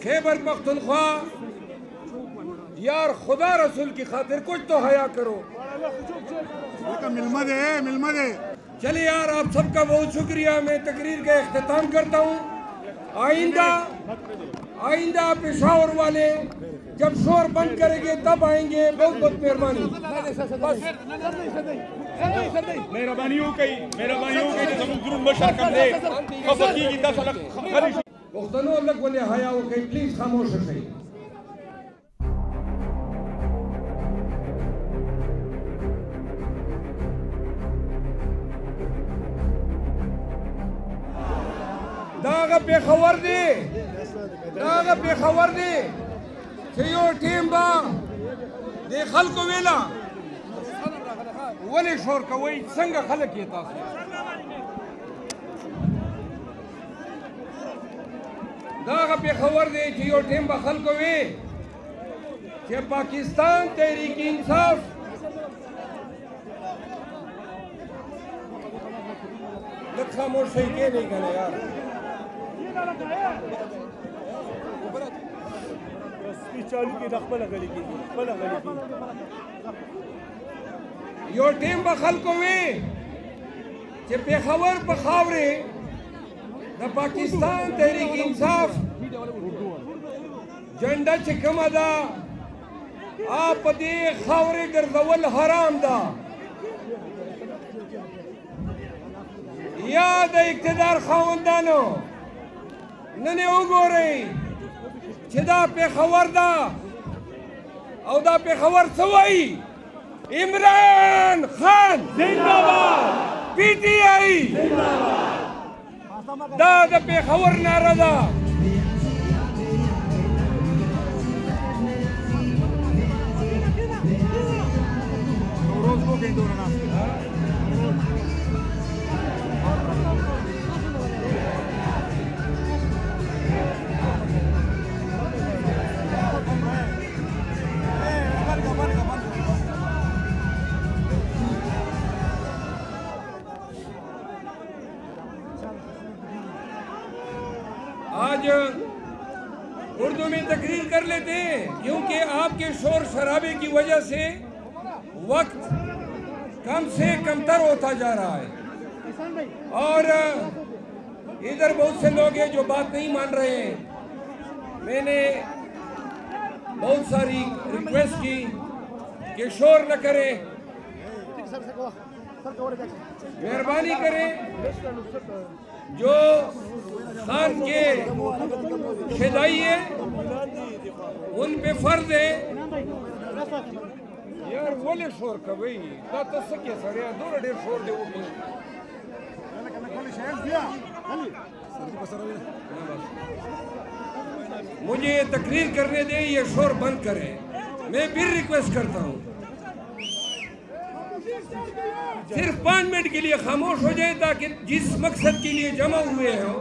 खैबर पख्तूनख्वा यार खुदा रसूल की खातिर कुछ तो हया करो। मिलमा दे। चलिए यार, आप सबका बहुत शुक्रिया। मैं तकरीर का इख्तिताम करता हूँ। आइंदा पेशावर वाले जब शोर बंद करेंगे तब आएंगे। बहुत बहुत मेहरबानी। मेहरबानी हो गई जो जरूर बशर कर दे खफकी की दफलक खरी मुख्तनो अलग वाले हया हो गई। प्लीज खामोश रहिए। दागा पे खबर दे यो टीम बा दे खल्को वेला वली शोर कोई संग खलक ये तास दागा पे खबर दे यो टीम बा खल्को वे कि पाकिस्तान तहरीक इंसाफ खामोश सही के नहीं करना यार। यो टीम बखल को वे जे पेशावर पखावरे द पाकिस्तान तहरीक इंसाफ झंडा चिकम दा आप दे खावरे गर्दवल हराम दा याद इक्तदार खावंदानो नने उगोरे चिदा पे खबर दा औदा पे खबर सवाई इमरान खान जिंदाबाद पीटीआई जिंदाबाद दा पे खबर नारा दा आज उर्दू में तकरीर कर लेते हैं क्योंकि आपके शोर शराबे की वजह से वक्त कम से कमतर होता जा रहा है और इधर बहुत से लोग हैं जो बात नहीं मान रहे हैं। मैंने बहुत सारी रिक्वेस्ट की कि शोर न करें, मेहरबानी करें। जो खान के खिदाई है उन पे फर्ज है यार वले शोर का भाई तो सके सर यार दो ढेर शोर दे वो मुझे तकरीर करने दे, ये शोर बंद करें। मैं फिर रिक्वेस्ट करता हूँ सिर्फ 5 मिनट के लिए खामोश हो जाए ताकि जिस मकसद के लिए जमा हुए हो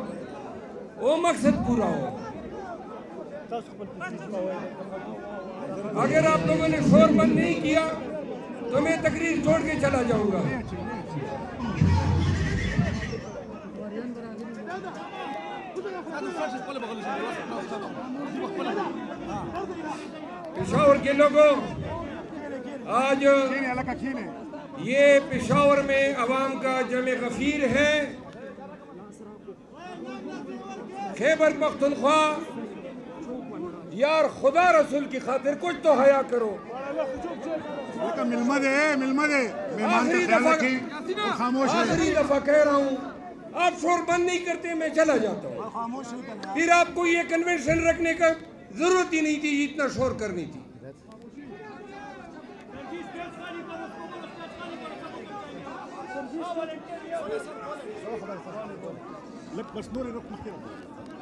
वो मकसद पूरा हो। अगर आप लोगों ने शोर बंद नहीं किया तो मैं तकरीर छोड़ के चला जाऊंगा। पेशावर के लोगों, आज ये पेशावर में अवाम का जमे गफीर है। खैबर पख्तूनख्वा यार खुदा रसूल की खातिर कुछ तो हया करो। मिलमा दे। आखिरी दफा कह रहा हूँ, आप शोर बंद नहीं करते मैं चला जाता हूँ। फिर आपको ये कन्वेंशन रखने का जरूरत ही नहीं थी, इतना शोर करनी थी।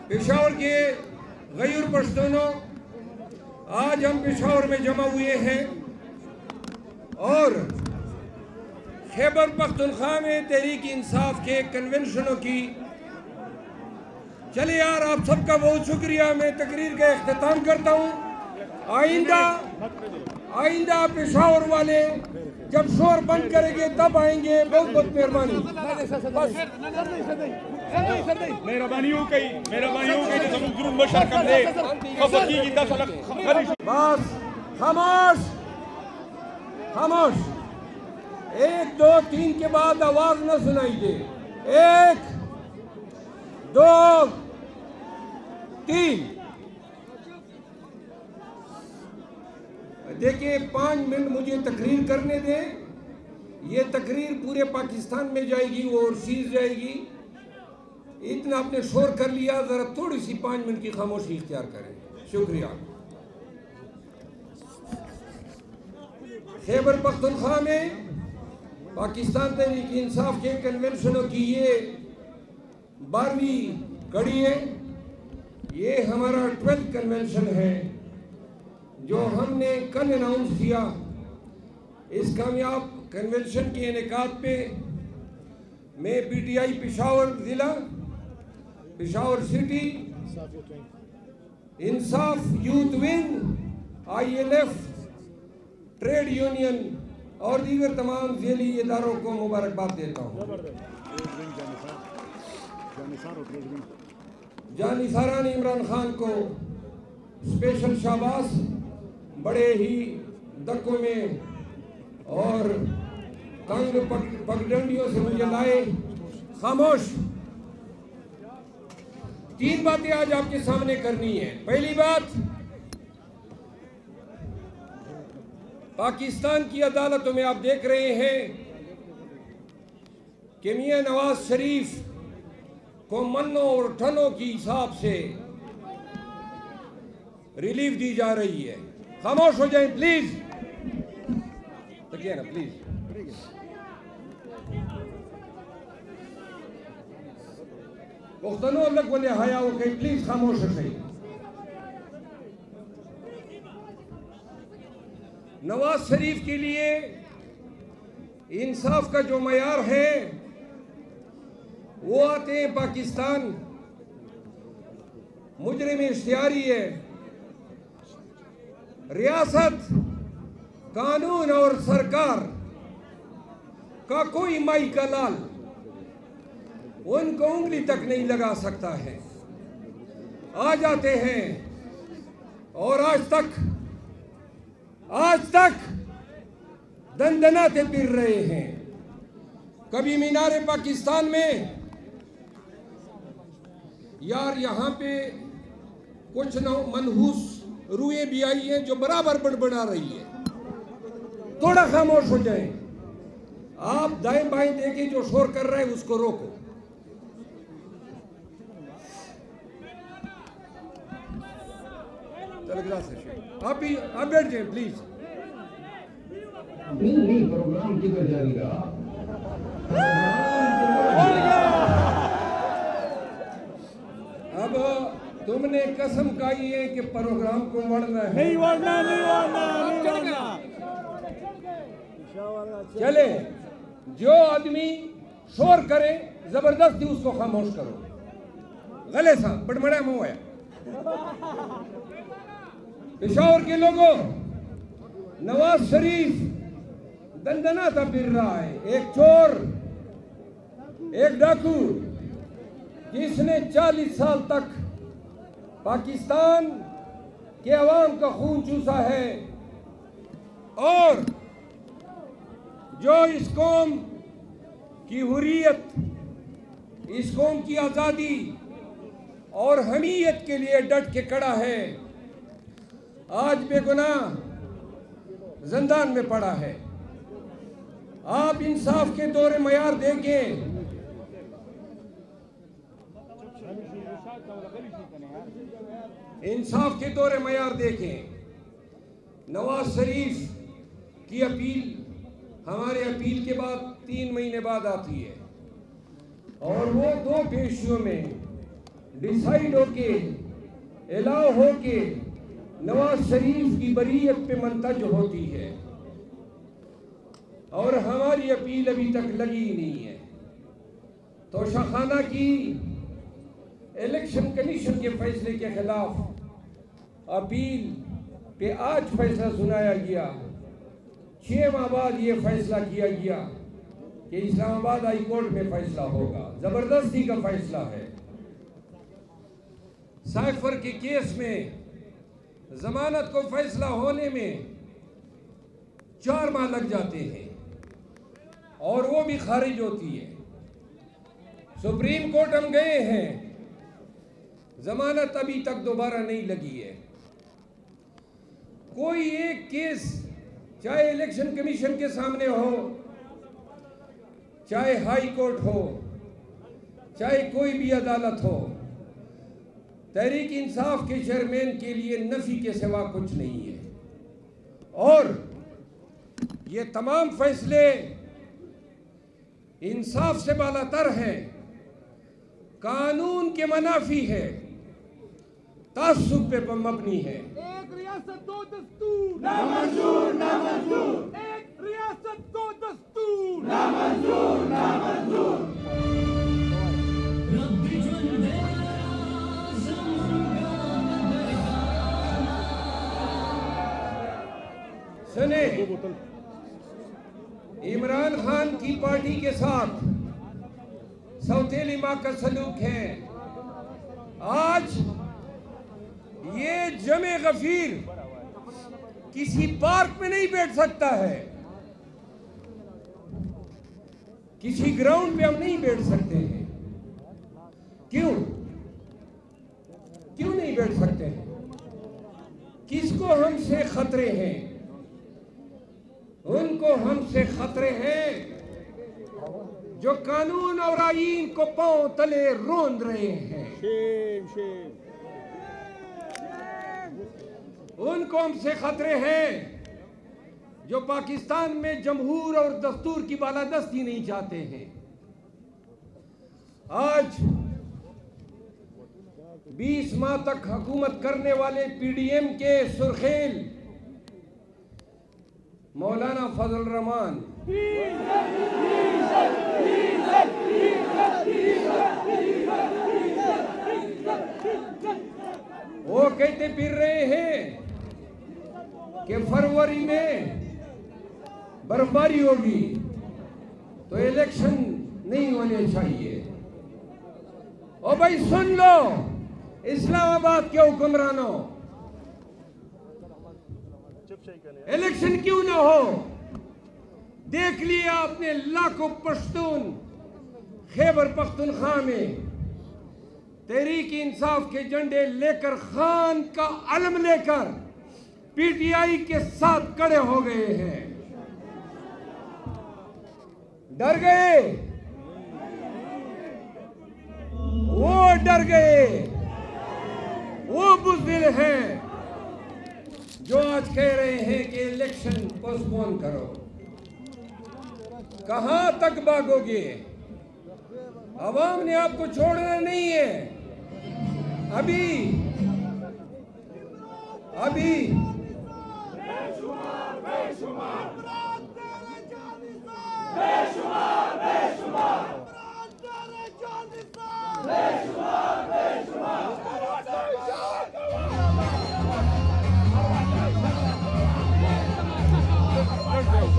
पेशावर के गैर पश्तूनों, आज हम पेशावर में जमा हुए हैं और खैबर पख्तूनख्वा में तहरीक इंसाफ के कन्वेंशनों की। चलिए यार, आप सबका बहुत शुक्रिया। मैं तकरीर का इख्तिताम करता हूँ। आइंदा पेशावर वाले जब शोर बंद करेंगे तब आएंगे। बहुत बहुत मेहरबानी। मेहरबानियों की जब जुर्म बशर कर दे खफकी की दस बस खामोश खामोश। 1 2 3 के बाद आवाज न सुनाई दे। 1 2 3। देखिए 5 मिनट मुझे तकरीर करने दें। ये तकरीर पूरे पाकिस्तान में जाएगी, वो ओवरसीज जाएगी। इतना आपने शोर कर लिया, जरा थोड़ी सी 5 मिनट की खामोशी इख्तियार करें। शुक्रिया। खैबर पख्तूनख्वा में पाकिस्तान तहरीक इंसाफ के कन्वेंशनों की ये 12वीं कड़ी है। ये हमारा 12th कन्वेंशन है जो हमने कल अनाउंस किया। इस कामयाब कन्वेंशन के इनेकाद पे मैं PTI पेशावर ज़िला, Peshawar city, Insaf youth wing, ILF, trade union और दीगर तमाम ज़ेली इदारों को मुबारकबाद देता हूँ। जानिसारान इमरान खान को स्पेशल शाबाश। बड़े ही धक्कों में और तंग पगडंडियों से मुझे लाए। खामोश। 3 बातें आज आपके सामने करनी है। पहली बात, पाकिस्तान की अदालतों में आप देख रहे हैं कि मियां नवाज शरीफ को मन्नों और ठनों की हिसाब से रिलीफ दी जा रही है। खामोश हो जाएं प्लीज। तकिए ना प्लीज। पुख्तनो अलग बोले हया हो गई, प्लीज खामोश हो जाइए। नवाज शरीफ के लिए इंसाफ का जो मयार है वो आते हैं पाकिस्तान, मुजरिम इश्तिहारी है, रियासत, कानून और सरकार का कोई माई का लाल उनको उंगली तक नहीं लगा सकता है। आ जाते हैं और आज तक दंदनाते फिर रहे हैं। कभी मीनारे पाकिस्तान में, यार यहाँ पे कुछ मनहूस रूएं भी आई हैं जो बराबर बड़बड़ा रही है। थोड़ा खामोश हो जाएं। आप दाएं बाएं देखें, जो शोर कर रहे हैं उसको रोको। आप बैठ जाएं प्लीज। नहीं प्रोग्राम किधर जाएगा? अब तुमने कसम खाई है कि प्रोग्राम को वड़ना है। नहीं वड़ना। चले, जो आदमी शोर करे जबरदस्ती उसको खामोश करो। गले सा बड़बड़ा मुंह है। पेशावर के लोगों, नवाज शरीफ दंदनाता फिर रहा है। एक चोर, एक डाकू जिसने 40 साल तक पाकिस्तान के अवाम का खून चूसा है और जो इस कौम की हुर्रियत, इस कौम की आज़ादी और हमीयत के लिए डट के खड़ा है, आज बेगुनाह जिंदान में पड़ा है। आप इंसाफ के दौरे मयार देखें। इंसाफ के दौरे मयार देखें। नवाज शरीफ की अपील हमारे अपील के बाद 3 महीने बाद आती है और वो 2 पेशियों में डिसाइड होके, अलाउ होके नवाज शरीफ की बरीयत पे मंतज होती है और हमारी अपील अभी तक लगी ही नहीं है। तो शाखाना की इलेक्शन कमीशन के फैसले के खिलाफ अपील पे आज फैसला सुनाया गया। 6 माह बाद ये फैसला किया गया कि इस्लामाबाद हाई कोर्ट में फैसला होगा, जबरदस्ती का फैसला है। साइफर के केस में जमानत को फैसला होने में 4 माह लग जाते हैं और वो भी खारिज होती है। सुप्रीम कोर्ट हम गए हैं, जमानत अभी तक दोबारा नहीं लगी है। कोई एक केस चाहे इलेक्शन कमीशन के सामने हो, चाहे हाई कोर्ट हो, चाहे कोई भी अदालत हो, तहरीक इंसाफ के चेयरमैन के लिए नफी के सिवा कुछ नहीं है। और ये तमाम फैसले इंसाफ से बालातर हैं, कानून के मनाफी है, तासुब पे मबनी है। एक रियासत दो दस्तूर, नामंजूर नामंजूर। एक रियासत दो दस्तूर, नामंजूर नामंजूर। सुने, इमरान खान की पार्टी के साथ सौतेली माँ का सलूक है। आज ये जमे गफीर किसी पार्क में नहीं बैठ सकता है, किसी ग्राउंड पे हम नहीं बैठ सकते हैं। क्यों नहीं बैठ सकते हैं? किसको हमसे खतरे हैं? उनको हमसे खतरे हैं जो कानून और आईन को पांव तले रोंद रहे हैं। उनको हमसे खतरे हैं जो पाकिस्तान में जमहूर और दस्तूर की बालादस्ती नहीं चाहते हैं। आज 20 माह तक हुकूमत करने वाले पीडीएम के सुरखेल मौलाना फजल रहमान वो कहते फिर रहे हैं कि फरवरी में बर्फबारी होगी तो इलेक्शन नहीं होने चाहिए। ओ भाई सुन लो इस्लामाबाद के हुक्मरानों, इलेक्शन क्यों ना हो? देख लिया आपने लाखों पश्तून खैबर पख्तूनख्वा में तहरीक इंसाफ के झंडे लेकर, खान का अलम लेकर पीटीआई के साथ खड़े हो गए हैं। डर गए, वो डर गए, वो बुज़दिल हैं जो आज कह रहे हैं कि इलेक्शन पोस्टपोन करो। कहां तक भागोगे? अवाम ने आपको छोड़ना नहीं है। अभी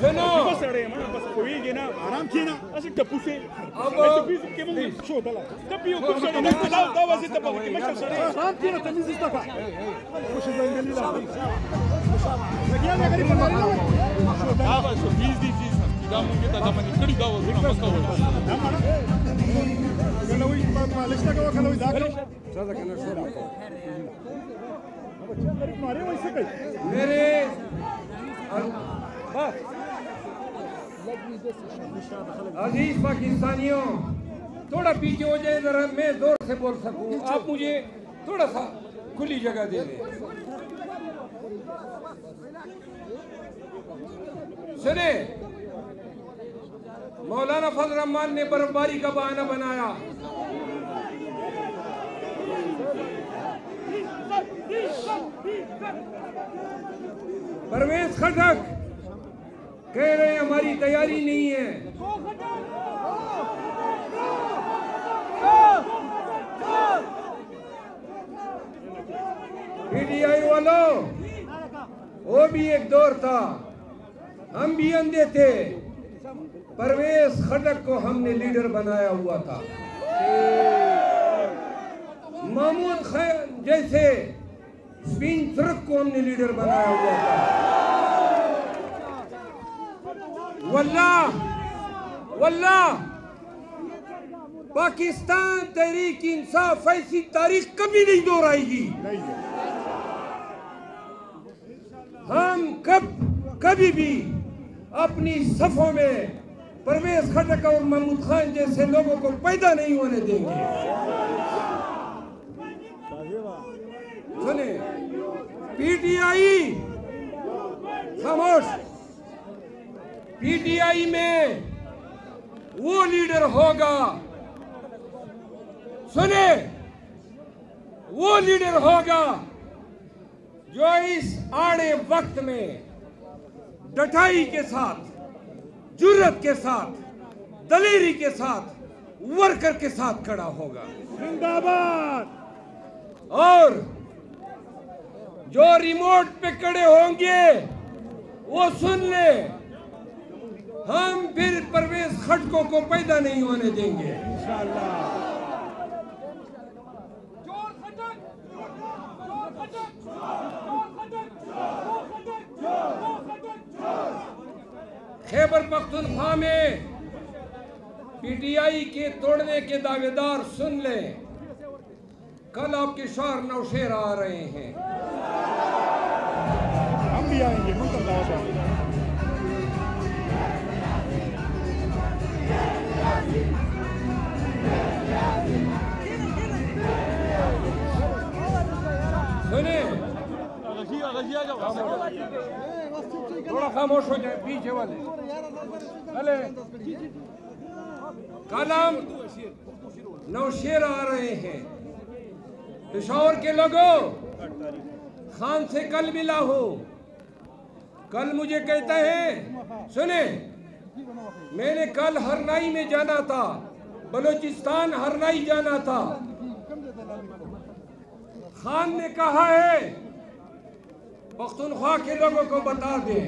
सुनो, बस अरे मां बस कोई ये ना आराम से ना ऐसे टप्पू से अब ऐसे भी के मुंह शो दला टप्पी को सड़े ना दाव वैसे टप्पू के मशर सड़े आराम से ना तमीज इस्ताका खुश जंगली ला लगिया ना करी पता नहीं दाव सो 20 दी चीज da mun के दादा मन कड़ी दाव ना मस्त हो कलवी मालिश का कलवी दाखल ज्यादा करना छोड़ो। बच्चा गरीब मारे वैसे कई मेरे बस अजीज पाकिस्तानियों, थोड़ा पीछे हो जाए जरा, मैं जोर से बोल सकूं। आप मुझे थोड़ा सा खुली जगह दे दें। सुने, मौलाना फजल रहमान ने बर्फबारी का बहाना बनाया। परवेज खटक कह रहे हैं हमारी तैयारी नहीं है। पीटीआई वालों, वो भी एक दौर था, हम भी अंधे थे। परवेज खटक को हमने लीडर बनाया हुआ था। महमूद खान जैसे स्पिन तुर्क को हमने लीडर बनाया हुआ था। वल्लाह पाकिस्तान तहरीक इंसाफ ऐसी तारीख कभी नहीं दोहराएगी। हम कभी भी अपनी सफों में परवेज खटक और महमूद खान जैसे लोगों को पैदा नहीं होने देंगे। सुने, पीटीआई खामोश। पीटीआई में वो लीडर होगा, सुने, वो लीडर होगा जो इस आड़े वक्त में डटाई के साथ, जुर्रत के साथ, दलेरी के साथ, वर्कर के साथ खड़ा होगा। जिंदाबाद। और जो रिमोट पे खड़े होंगे वो सुन ले, हम फिर परवेज खटकों को पैदा नहीं होने देंगे इंशाअल्लाह। खैबर पख्तूनख्वा में पीटीआई के तोड़ने के दावेदार सुन ले, कल आपके शौहर नौशेरा आ रहे हैं। हम भी आएंगे, मुंतज़िर दावत है। सुने, थोड़ा खामोश हो जाए पीछे वाले। कल हम नौशेरा आ रहे हैं। पेशावर के लोगों, खान से कल मिला हो। कल मुझे कहता है, सुने, मैंने कल हरनाई में जाना था, बलूचिस्तान हरनाई जाना था। खान ने कहा है पख्तूनख्वा के लोगों को बता दे।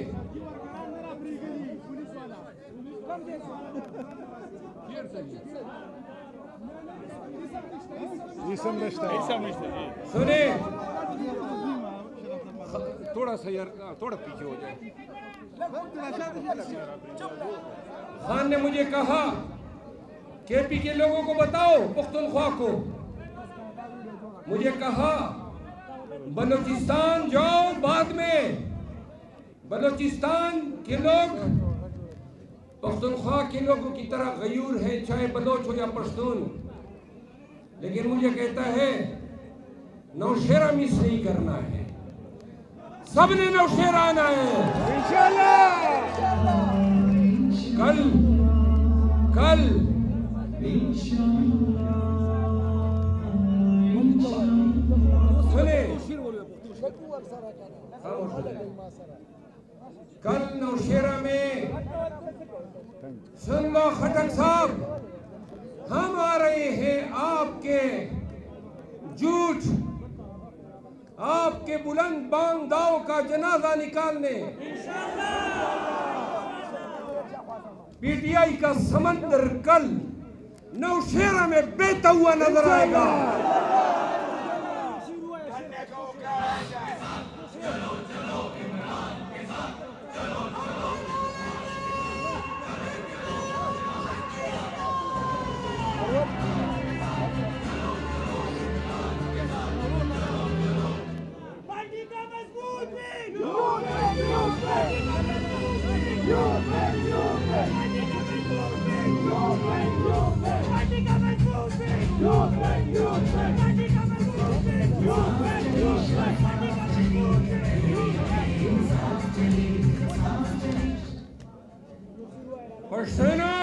सुने, थोड़ा सा यार, थोड़ा पीछे हो जाए। खान ने मुझे कहा केपी के लोगों को बताओ, पख्तूनख्वा को। मुझे कहा बलूचिस्तान जाओ बाद में। बलूचिस्तान के लोग पख्तूनख्वा के लोगों की तरह गयूर हैं, चाहे बलोच हो या पश्तून। लेकिन मुझे कहता है नौशेरा मिस नहीं करना है, सबने नौशेरा आना है इंशाअल्लाह। कल सुने, कल नौशेरा में सुन लो खटक साहब, हम आ रहे हैं आपके झूठ, आपके बुलंद बांग दाव का जनाजा निकालने। पीटीआई का समंदर कल नौशेरा में बहता हुआ नजर आएगा। पर सुनो,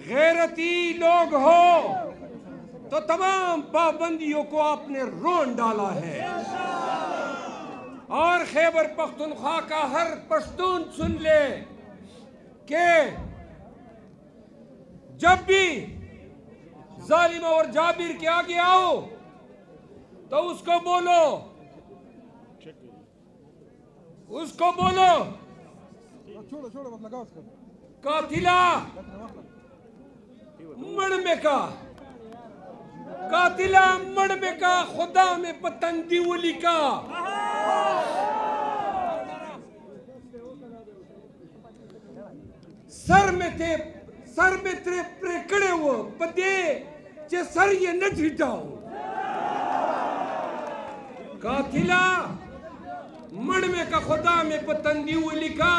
गैरती लोग हो तो तमाम पाबंदियों को आपने रोन डाला है और खैबर पख्तूनख्वा का हर पश्तून सुन ले कि जब भी जालिम और जाबिर के आगे आओ तो उसको बोलो कातिला मड़मे का खुदा में पतंदी उली का सर में तेरे प्रेकड़े वो पदे चे सर ये न झिटाओ कातिला मड़मे का खुदा में पतंदी उली का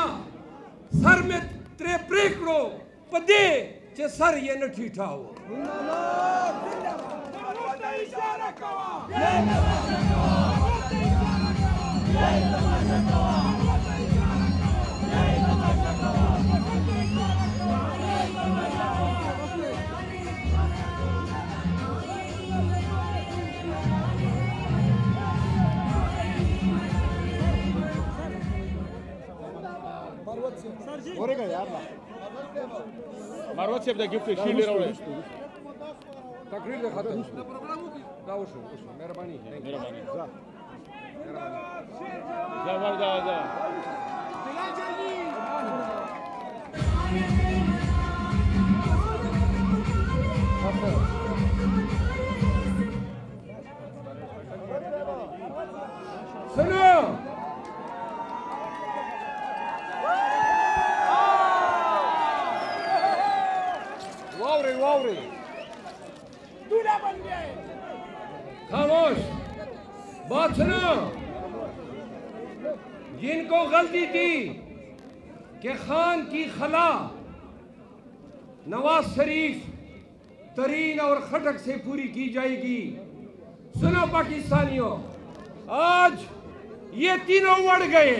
सर में तेरे प्रेकड़ो पदे चे सर ये न ठिठाओ Marwat se da gift shield रावले तकरीर दे खत्म जाओ मेहरबानी जा सुनो वावरे खामोश बात सुनो जिनको गलती थी कि खान की खला नवाज शरीफ तरीन और खटक से पूरी की जाएगी। सुनो पाकिस्तानियों, आज ये तीनों बढ़ गए।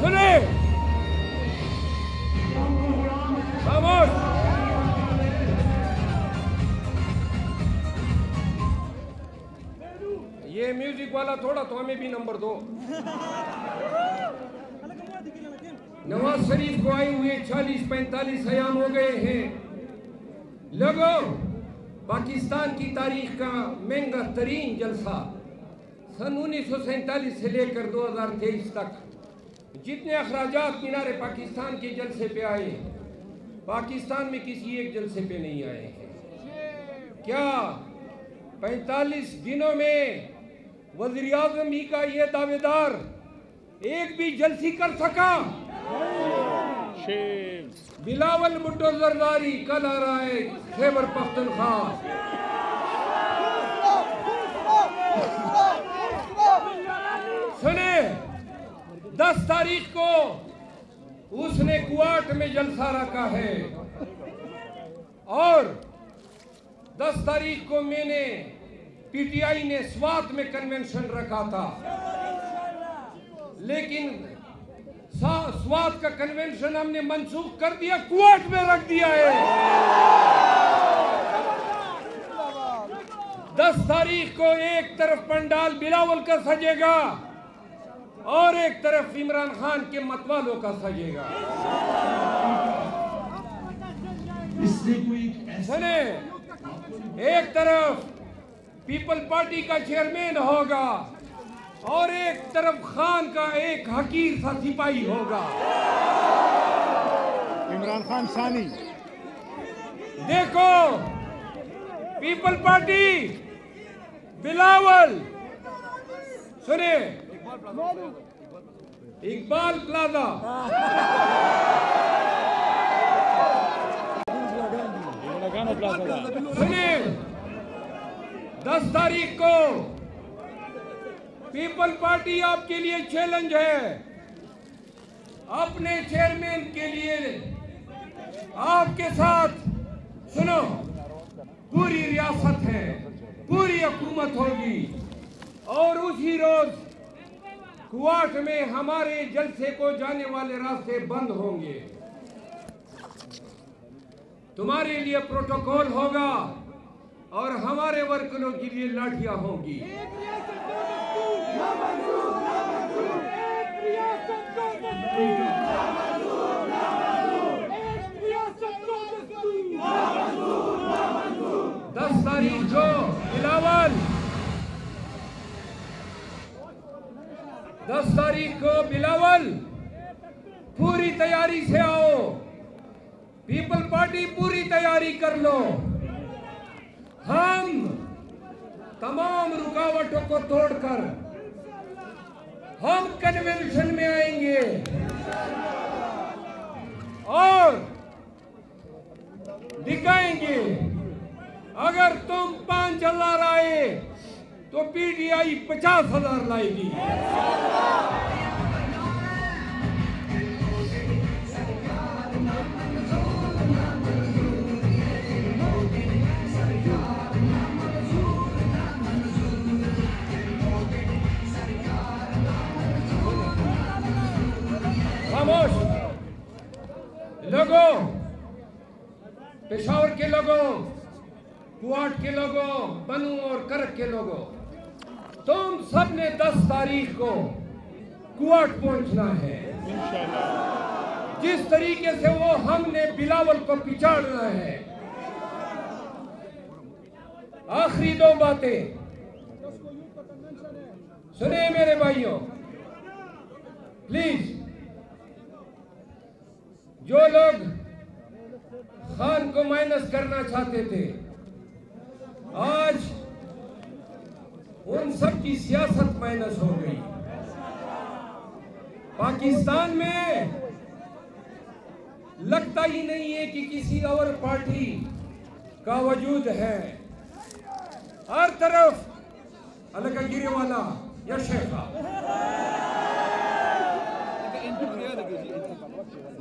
सुने खामोश ये म्यूजिक वाला थोड़ा तो हमें भी नंबर दो। नवाज शरीफ को आए हुए 40-45 अयाम हो गए हैं। लोगों, पाकिस्तान की तारीख का महंगा तरीन जलसा सन 1947 से लेकर 2023 तक जितने अखराजात मीनार पाकिस्तान के जलसे पे आए, पाकिस्तान में किसी एक जलसे पे नहीं आए हैं। क्या 45 दिनों में वज़ीर आज़म ही का ये दावेदार एक भी जलसी कर सका? बिलावल भुट्टो जरदारी कल आ रहा है खैबर पख्तूनख्वा। सुने 10 तारीख को उसने कुआट में जलसा रखा है और 10 तारीख को मैंने पीटीआई ने स्वात में कन्वेंशन रखा था, लेकिन स्वात का कन्वेंशन हमने मंसूख कर दिया, कुआट में रख दिया है। 10 तारीख को एक तरफ पंडाल बिलावल का सजेगा और एक तरफ इमरान खान के मतवालों का सजेगा। सुने, एक तरफ पीपल पार्टी का चेयरमैन होगा और एक तरफ खान का एक हकीर सा सिपाही होगा, इमरान खान सानी। देखो, पीपल पार्टी बिलावल, सुने, इकबाल प्लाजा, सुने, 10 तारीख को पीपल पार्टी आपके लिए चैलेंज है। अपने चेयरमैन के लिए आपके साथ, सुनो, पूरी रियासत है, पूरी हुकूमत होगी और उसी रोज कुआट में हमारे जलसे को जाने वाले रास्ते बंद होंगे। तुम्हारे लिए प्रोटोकॉल होगा और हमारे वर्करों के लिए लाठियां होंगी। दस तारीख को बिलावल 10 तारीख को बिलावल पूरी तैयारी से आओ। पीपल पार्टी पूरी तैयारी कर लो। हम तमाम रुकावटों को तोड़कर हम कन्वेंशन में आएंगे और दिखाएंगे अगर तुम 5,000 आए तो पीटीआई 50,000 लाएगी। खामोश लोगों, पेशावर के लोगों, कुआट के लोगों, बनू और करक के लोगों, तुम सब ने 10 तारीख को कुआट पहुंचना है। जिस तरीके से वो हमने बिलावल को पिछाड़ना है। आखिरी 2 बातें सुने मेरे भाइयों, प्लीज। जो लोग खान को माइनस करना चाहते थे, आज उन सब की सियासत माइनस हो गई। पाकिस्तान में लगता ही नहीं है कि किसी और पार्टी का वजूद है। हर तरफ अलग गिरे वाला या शेखा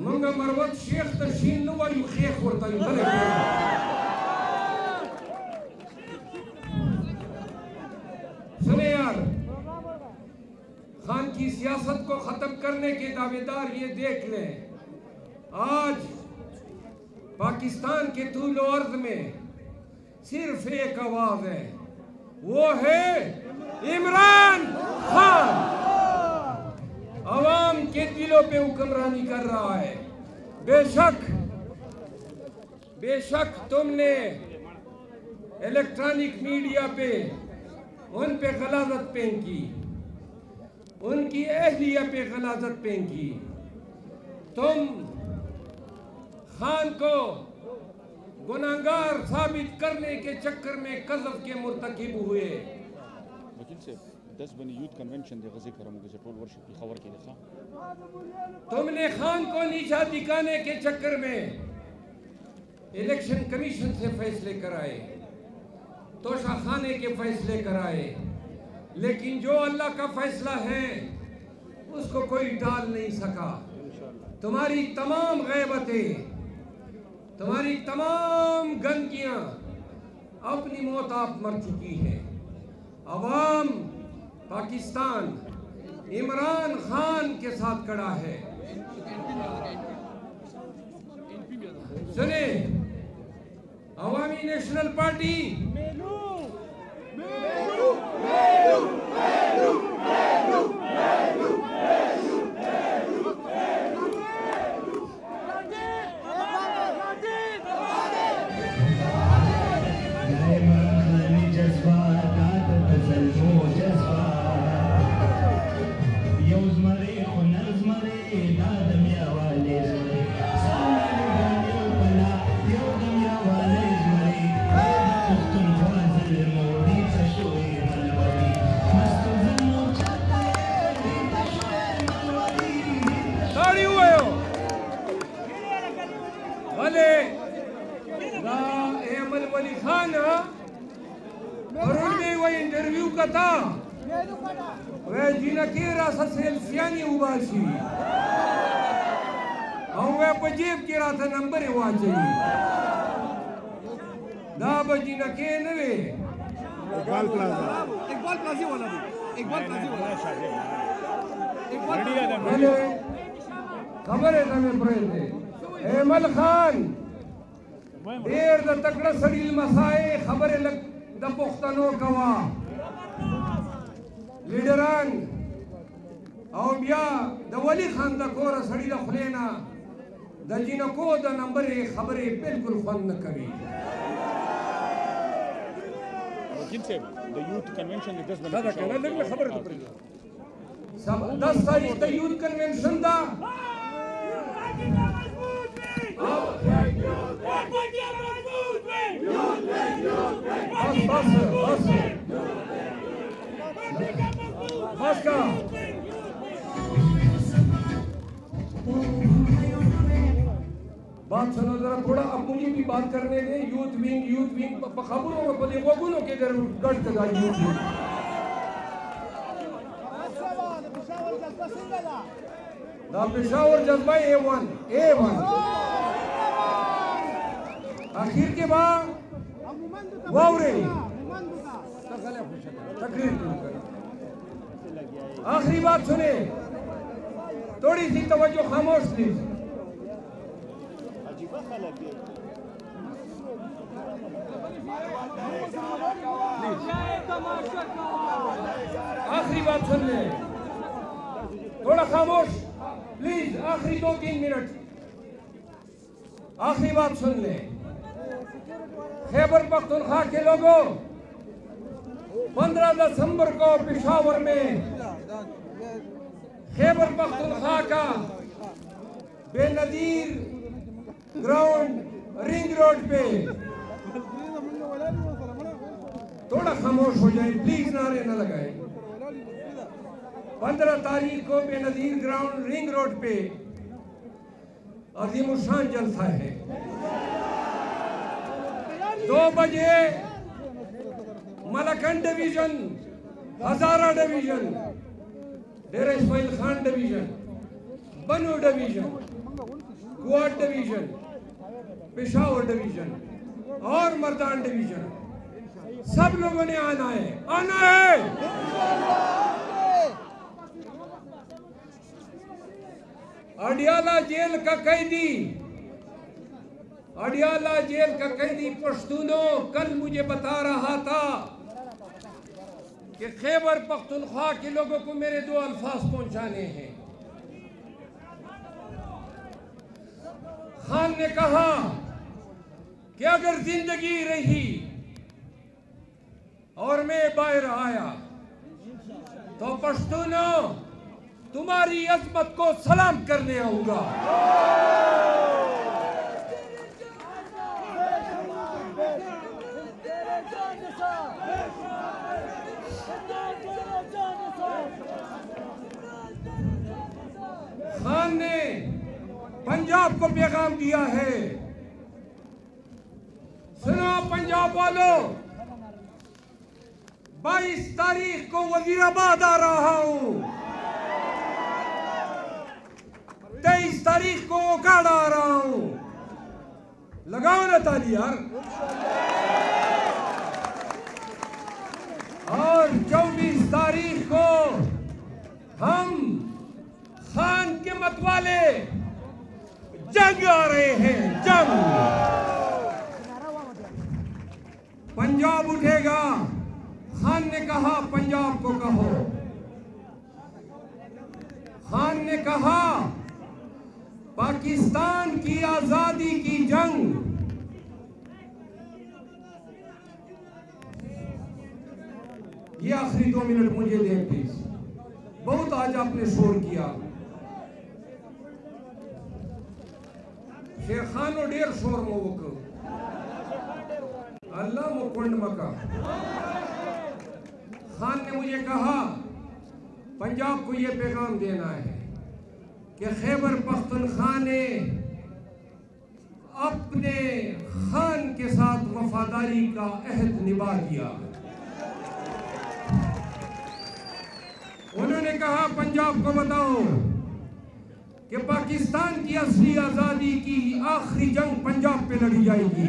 मंगा मरवत शेख तशीन नुवा यू शेख होता यू सुने यार, खान की सियासत को खत्म करने के दावेदार ये देख लें, आज पाकिस्तान के तूल अर्ज में सिर्फ एक आवाज है, वो है इमरान खान। आवाम के दिलों पे हुक्मरानी कर रहा है। बेशक तुमने इलेक्ट्रॉनिक मीडिया पे उन पे गलाजत फेंकी, उनकी अहलिया पे गलाजत फेंकी। तुम खान को गुनाहगार साबित करने के चक्कर में कज़फ के मुर्तकिब हुए। तुमने खान को नीचा दिखाने के चक्कर में इलेक्शन कमीशन से फैसले कराए, तोशाखाने के फैसले कराए, लेकिन जो अल्लाह का फैसला है उसको कोई टाल नहीं सका। तुम्हारी तमाम गैबतें, तुम्हारी तमाम गंदगियां, अपनी मौत आप मर चुकी हैं। अवाम पाकिस्तान इमरान खान के साथ खड़ा है। सुने, अवामी नेशनल पार्टी खान और उनमें वो इंटरव्यू का था वह जिना के रासा सेल्फियानी उबासी और वह पजेब के रासा नंबर हुआ चाहिए दाब जिना के नवे इकबाल प्लाजा वाला भी, इकबाल प्लाजा वाला खबर है तमें प्रेते एमल खान देर द तकड़ा सड़ील मसाए खबर लग द पुख्तनो कवा लीडरान और बिया the Wali Khan the core सड़ी द खुलेना द जिनको द नंबर खबरें बिल्कुल फन न करी द यूथ कन्वेंशन में 10 दादा कहना लग खबर तो पड़ी सब 10 तारीख द यूथ कन्वेंशन दा बस का बात सुनो जरा थोड़ा अब मुझे भी बात करने दें यूथ विंग खबरों में पदे वगुनों के घर गढ़ का यूथ विंग दा पेशावर जज्बा A1 आखिर के बाद वावरे तकरीर आखिरी बात सुने थोड़ी सी तवज्जो खामोश प्लीज आखिरी बात सुन ले थोड़ा खामोश प्लीज आखिरी 2-3 मिनट आखिरी बात सुन ले खैबर पख्तूनख्वा के लोगों 15 दिसंबर को पेशावर में खैबर पख्तूनख्वा का बेनजीर ग्राउंड रिंग रोड पे थोड़ा खामोश हो जाए प्लीज नारे न लगाए 15 तारीख को बेनजीर ग्राउंड रिंग रोड पे अजीमुशान जलसा है 2 बजे मलकन डिवीजन हजारा डिवीजन डेरा इस्माइल खान डिवीजन बनू division quad division Peshawar division और मर्दान डिवीजन सब लोगों ने आना है अडियाला जेल का कैदी पश्तूनों कल मुझे बता रहा था कि खैबर पख्तूनख्वा के लोगों को मेरे 2 अल्फाज पहुंचाने हैं। खान ने कहा कि अगर जिंदगी रही और मैं बाहर आया तो पश्तूनों तुम्हारी अजमत को सलाम करने आऊंगा। खान ने पंजाब को पैगाम दिया है, सुनो पंजाब वालों, 22 तारीख को वजीराबाद आ रहा हूं, 23 तारीख को ओकाड़ा आ रहा हूं। लगाओ ना ताली यार। और 24 तारीख को हम खान के मतवाले जंग आ रहे हैं, जंग। पंजाब उठेगा। खान ने कहा पंजाब को कहो। खान ने कहा पाकिस्तान की आजादी की जंग ये आखिरी 2 मिनट मुझे दें प्लीज। बहुत आज आपने शोर किया, शेर खानो डेर शोर मोवक अल्लाह मुकुंड मका। खान ने मुझे कहा पंजाब को यह पैगाम देना है कि खैबर पख्तूनख्वा ने अपने खान के साथ वफादारी का अहद निभा दिया। उन्होंने कहा पंजाब को बताओ कि पाकिस्तान की असली आजादी की आखिरी जंग पंजाब पे लड़ी जाएगी।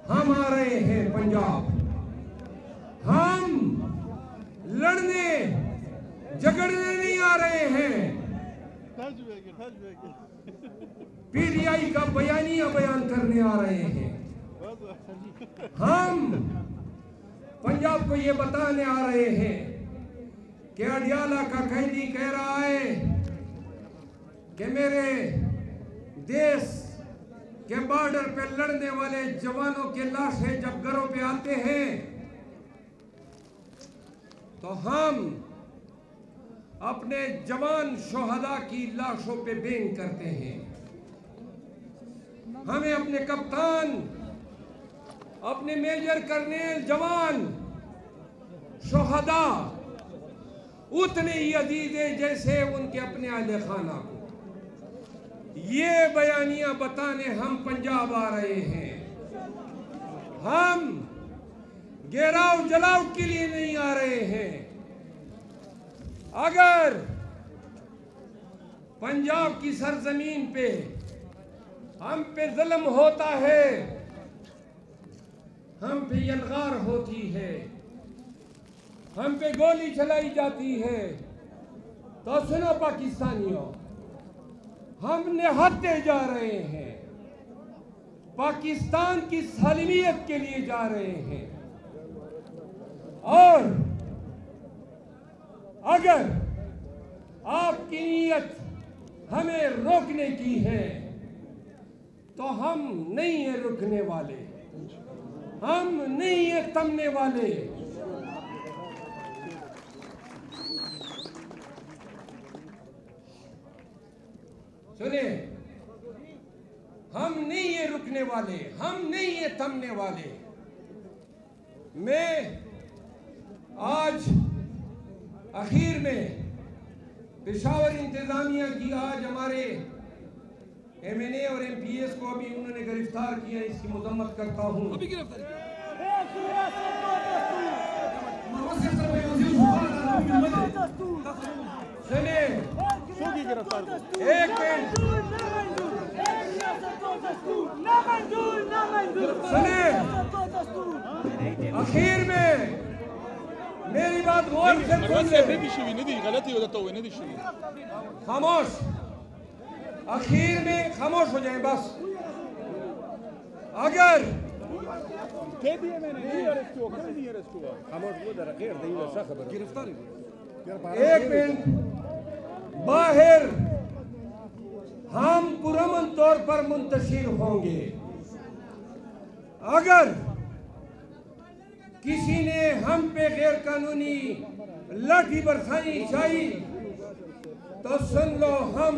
हम आ रहे हैं पंजाब, हम लड़ने करने नहीं आ रहे हैं, पीटीआई का बयानिया बयान करने आ रहे हैं। हम पंजाब को ये बताने आ रहे हैं कि अडियाला का कैदी कह रहा है कि मेरे देश के बॉर्डर पे लड़ने वाले जवानों के लाशें जब घरों पे आते हैं तो हम अपने जवान शोहदा की लाशों पे बेन करते हैं। हमें अपने कप्तान, अपने मेजर कर्नेल, जवान शोहदा उतने ही अजीज है जैसे उनके अपने आले खाना को। ये बयानियां बताने हम पंजाब आ रहे हैं। हम घेराव जलाव के लिए नहीं आ रहे हैं। अगर पंजाब की सरजमीन पे हम पे जुल्म होता है, हम पे यलगार होती है, हम पे गोली चलाई जाती है, तो सुनो पाकिस्तानियों, हम निहत्ते जा रहे हैं, पाकिस्तान की सालिमियत के लिए जा रहे हैं। और अगर आपकी नीयत हमें रोकने की है तो हम नहीं है रुकने वाले, हम नहीं है थमने वाले। सुनिए, हम नहीं है रुकने वाले, हम नहीं है थमने वाले। मैं आज आखिर में पेशावर इंतजामिया की आज हमारे MNA और MPS को अभी उन्होंने गिरफ्तार किया, इसकी मजम्मत करता हूँ। सुनिए, एक मिनट सुनिए, आखिर में मेरी बात गौर से सुनिए। खामोश, आखिर में खामोश हो जाए बस। अगर एक मिनट बाहर हम पुरअमन तौर पर मुंतशिर होंगे। अगर किसी ने हम पे गैर कानूनी लाठी बरसानी चाहिए तो सुन लो, हम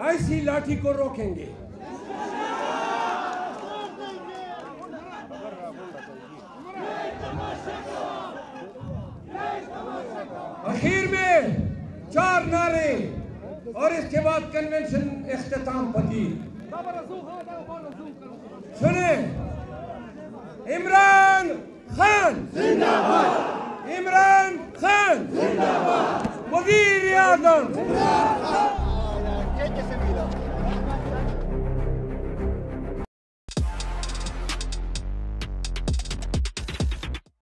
ऐसी लाठी को रोकेंगे। आखिर में 4 नारे और इसके बाद कन्वेंशन इख्तिताम पति। सुने, इमरान खान जिंदाबाद, इमरान खान जिंदाबाद, वजीर आज़म